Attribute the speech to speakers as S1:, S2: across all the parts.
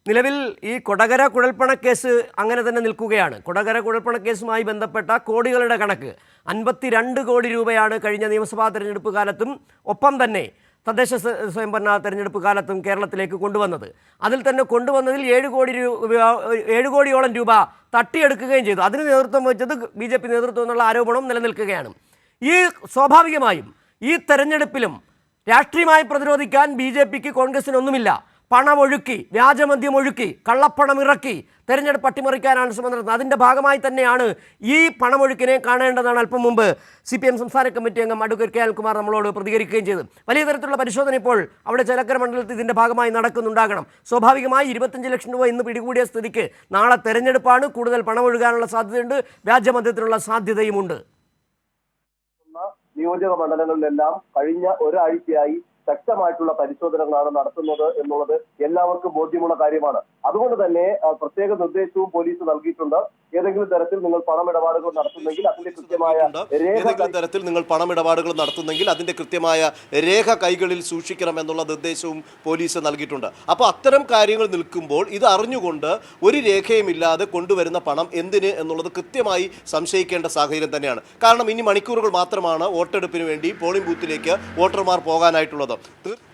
S1: നിലവിൽ ഈ കൊടകര കുഴൽപ്പണക്കേസ് അങ്ങനെ തന്നെ നിൽക്കുകയാണ്. കൊടകര കുഴൽപ്പണക്കേസുമായി ബന്ധപ്പെട്ട കോടികളുടെ കണക്ക് 52 കോടി രൂപയാണ് കഴിഞ്ഞ നിയമസഭാ തെരഞ്ഞെടുപ്പ് കാലത്തും ഒപ്പം തന്നെ തദ്ദേശ സ്വയംഭരണ തെരഞ്ഞെടുപ്പ് കാലത്തും കേരളത്തിലേക്ക് കൊണ്ടുവന്നത്. അതിൽ തന്നെ കൊണ്ടുവന്നതിൽ 7 കോടിയോളം രൂപ തട്ടിയെടുക്കുകയും ചെയ്തു. അതിന് നേതൃത്വം വഹിച്ചത് BJP നേതൃത്വം എന്നുള്ള ആരോപണം നിലനിൽക്കുകയാണ്. ഈ സ്വാഭാവികമായും ഈ തെരഞ്ഞെടുപ്പിലും രാഷ്ട്രീയമായി പ്രതിരോധിക്കാൻ BJPക്ക് കോൺഗ്രസിനൊന്നുമില്ല. പണമൊഴുക്കി, വ്യാജമദ്യമൊഴുക്കി, കള്ളപ്പണം ഇറക്കി തെരഞ്ഞെടുപ്പ് അട്ടിമറിക്കാനാണ് ശ്രമം നടത്തുന്നത്. അതിൻ്റെ ഭാഗമായി തന്നെയാണ് ഈ പണമൊഴുക്കിനെ കാണേണ്ടതാണ്. അല്പം മുമ്പ് CPM സംസ്ഥാന കമ്മിറ്റി അംഗം അഡ്വക്കേറ്റ് KL കുമാർ നമ്മളോട് പ്രതികരിക്കുകയും ചെയ്തു. വലിയ തരത്തിലുള്ള പരിശോധന ഇപ്പോൾ അവിടെ ചേലക്കര മണ്ഡലത്തിൽ ഇതിൻ്റെ ഭാഗമായി നടക്കുന്നുണ്ടാകണം. സ്വാഭാവികമായി 25 ലക്ഷം രൂപ ഇന്ന് പിടികൂടിയ സ്ഥിതിക്ക് നാളെ തെരഞ്ഞെടുപ്പാണ്. കൂടുതൽ പണമൊഴുകാനുള്ള സാധ്യതയുണ്ട്, വ്യാജമദ്യത്തിനുള്ള സാധ്യതയുമുണ്ട്.
S2: നിയോജക മണ്ഡലങ്ങളിലെല്ലാം കഴിഞ്ഞ ഒരാഴ്ചയായി ശക്തമായിട്ടുള്ള പരിശോധനകളാണ് നടത്തുന്നത് എന്നുള്ളത് എല്ലാവർക്കും ബോധ്യമുള്ള കാര്യമാണ്. അതുകൊണ്ട് തന്നെ പ്രത്യേക നിർദ്ദേശവും പോലീസ് നൽകിയിട്ടുണ്ട്. ഏതെങ്കിലും തരത്തിൽ നിങ്ങൾ പണമിടപാടുകൾ നടത്തുന്നെങ്കിൽ
S3: അതിന്റെ കൃത്യമായ രേഖ കൈകളിൽ സൂക്ഷിക്കണം എന്നുള്ള നിർദ്ദേശവും പോലീസ് നൽകിയിട്ടുണ്ട്. അപ്പോൾ അത്തരം കാര്യങ്ങൾ നിൽക്കുമ്പോൾ ഇത് അറിഞ്ഞുകൊണ്ട് ഒരു രേഖയുമില്ലാതെ കൊണ്ടുവരുന്ന പണം എന്തിന് എന്നുള്ളത് കൃത്യമായി സംശയിക്കേണ്ട സാഹചര്യം തന്നെയാണ്. കാരണം ഇനി മണിക്കൂറുകൾ മാത്രമാണ് വോട്ടെടുപ്പിന് വേണ്ടി പോളിംഗ് ബൂത്തിലേക്ക് വോട്ടർമാർ പോകാനായിട്ടുള്ളത്.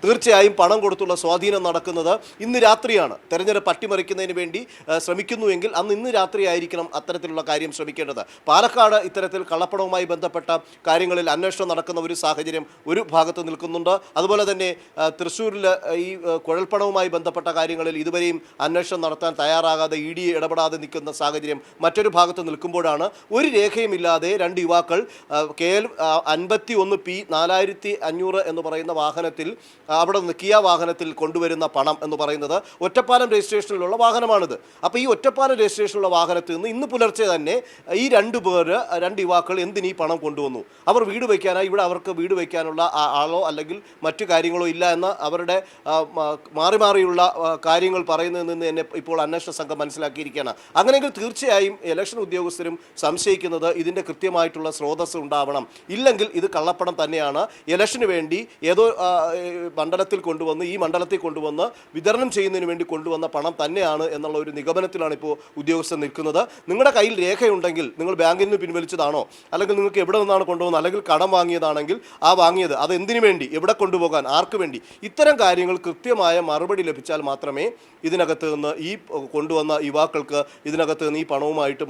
S3: തീർച്ചയായും പണം കൊടുത്തുള്ള സ്വാധീനം നടക്കുന്നത് ഇന്ന് രാത്രിയാണ്. തെരഞ്ഞെടുപ്പ് അട്ടിമറിക്കുന്നതിന് വേണ്ടി ശ്രമിക്കുന്നുവെങ്കിൽ ഇന്ന് രാത്രി ആയിരിക്കണം അത്തരത്തിലുള്ള കാര്യം ശ്രമിക്കേണ്ടത്. പാലക്കാട് ഇത്തരത്തിൽ കള്ളപ്പണവുമായി ബന്ധപ്പെട്ട കാര്യങ്ങളിൽ അന്വേഷണം നടക്കുന്ന ഒരു സാഹചര്യം ഒരു ഭാഗത്ത് നിൽക്കുന്നുണ്ട്. അതുപോലെ തന്നെ തൃശ്ശൂരിൽ ഈ കുഴൽപ്പണവുമായി ബന്ധപ്പെട്ട കാര്യങ്ങളിൽ ഇതുവരെയും അന്വേഷണം നടത്താൻ തയ്യാറാകാതെ ED ഇടപെടാതെ നിൽക്കുന്ന സാഹചര്യം മറ്റൊരു ഭാഗത്ത് നിൽക്കുമ്പോഴാണ് ഒരു രേഖയുമില്ലാതെ 2 യുവാക്കൾ KL 51P 4500 എന്ന് പറയുന്ന വാഹനത്തിൽ അവിടെ നിന്ന് കിയ വാഹനത്തിൽ കൊണ്ടുവരുന്ന പണം എന്ന് പറയുന്നത് ഒറ്റപ്പാലം രജിസ്ട്രേഷനിലുള്ള വാഹനമാണിത്. അപ്പോൾ ഈ ഒറ്റപ്പാലം രജിസ്ട്രേഷനിലുള്ള വാഹനത്തിൽ നിന്ന് ഇന്ന് പുലർച്ചെ തന്നെ ഈ 2 യുവാക്കൾ എന്തിനീ പണം കൊണ്ടുവന്നു? അവർ വീട് വയ്ക്കാനായി ഇവിടെ അവർക്ക് വീട് വയ്ക്കാനുള്ള ആളോ അല്ലെങ്കിൽ മറ്റു കാര്യങ്ങളോ ഇല്ല എന്ന അവരുടെ മാറിയുള്ള കാര്യങ്ങൾ പറയുന്നതിൽ നിന്ന് തന്നെ ഇപ്പോൾ അന്വേഷണ സംഘം മനസ്സിലാക്കിയിരിക്കുകയാണ്. അങ്ങനെയെങ്കിൽ തീർച്ചയായും ഇലക്ഷൻ ഉദ്യോഗസ്ഥരും സംശയിക്കുന്നത് ഇതിൻ്റെ കൃത്യമായിട്ടുള്ള സ്രോതസ് ഉണ്ടാവണം. ഇല്ലെങ്കിൽ ഇത് കള്ളപ്പണം തന്നെയാണ്. ഇലക്ഷന് വേണ്ടി ഏതോ മണ്ഡലത്തിൽ കൊണ്ടുവന്ന് ഈ മണ്ഡലത്തിൽ കൊണ്ടുവന്ന് വിതരണം ചെയ്യുന്നതിന് വേണ്ടി കൊണ്ടുവന്ന പണം തന്നെയാണ് എന്നുള്ള ഒരു നിഗമനത്തിലാണ് ഇപ്പോൾ ഉദ്യോഗസ്ഥർ നിൽക്കുന്നത്. നിങ്ങളുടെ കയ്യിൽ രേഖയുണ്ടെങ്കിൽ നിങ്ങൾ ബാങ്കിൽ നിന്ന് പിൻവലിച്ചതാണോ, അല്ലെങ്കിൽ നിങ്ങൾക്ക് എവിടെ നിന്നാണ് കൊണ്ടുവന്നത്, അല്ലെങ്കിൽ കടം വാങ്ങിയതാണെങ്കിൽ വാങ്ങിയത് അത് എന്തിനു വേണ്ടി, എവിടെ കൊണ്ടുപോകാൻ, ആർക്ക് വേണ്ടി, ഇത്തരം കാര്യങ്ങൾ കൃത്യമായ മറുപടി ലഭിച്ചാൽ മാത്രമേ ഇതിനകത്ത് നിന്ന് ഈ കൊണ്ടുവന്ന യുവാക്കൾക്ക് ഇതിനകത്ത് നിന്ന് ഈ പണവുമായിട്ട്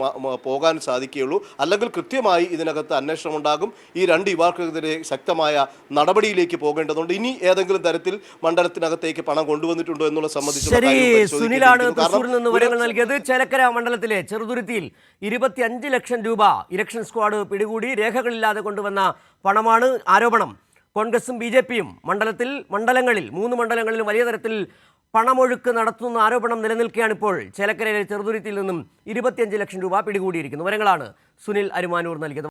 S3: പോകാൻ സാധിക്കുകയുള്ളൂ. അല്ലെങ്കിൽ കൃത്യമായി ഇതിനകത്ത് അന്വേഷണം ഉണ്ടാകും. ഈ 2 യുവാക്കൾക്കെതിരെ ശക്തമായ നടപടിയിലേക്ക് പോകേണ്ടതുണ്ട്. ഇനി ഏതെങ്കിലും തരത്തിൽ മണ്ഡലത്തിനകത്തേക്ക് പണം കൊണ്ടുവന്നിട്ടുണ്ടോ എന്നുള്ള സംബന്ധിച്ച്
S1: സുനിലാണ് തൃശ്ശൂരിൽ നിന്ന് വിവരങ്ങൾ നൽകിയത്. ചേലക്കര മണ്ഡലത്തിലെ ചെറുതുരുത്തിയിൽ 25 ലക്ഷം രൂപ ഇലക്ഷൻ സ്ക്വാഡ് പിടികൂടി. രേഖകളില്ലാതെ കൊണ്ടുവന്ന പണമാണ് ആരോപണം. കോൺഗ്രസും BJPയും മണ്ഡലങ്ങളിൽ 3 മണ്ഡലങ്ങളിലും വലിയ തരത്തിൽ പണമൊഴുക്ക് നടത്തുന്ന ആരോപണം നിലനിൽക്കുകയാണ്. ഇപ്പോൾ ചേലക്കരയിലെ ചെറുതുരുത്തിയിൽ നിന്നും 25 ലക്ഷം രൂപ പിടികൂടിയിരിക്കുന്നു. വിവരങ്ങളാണ് സുനിൽ അരുമാനൂർ നൽകിയത്.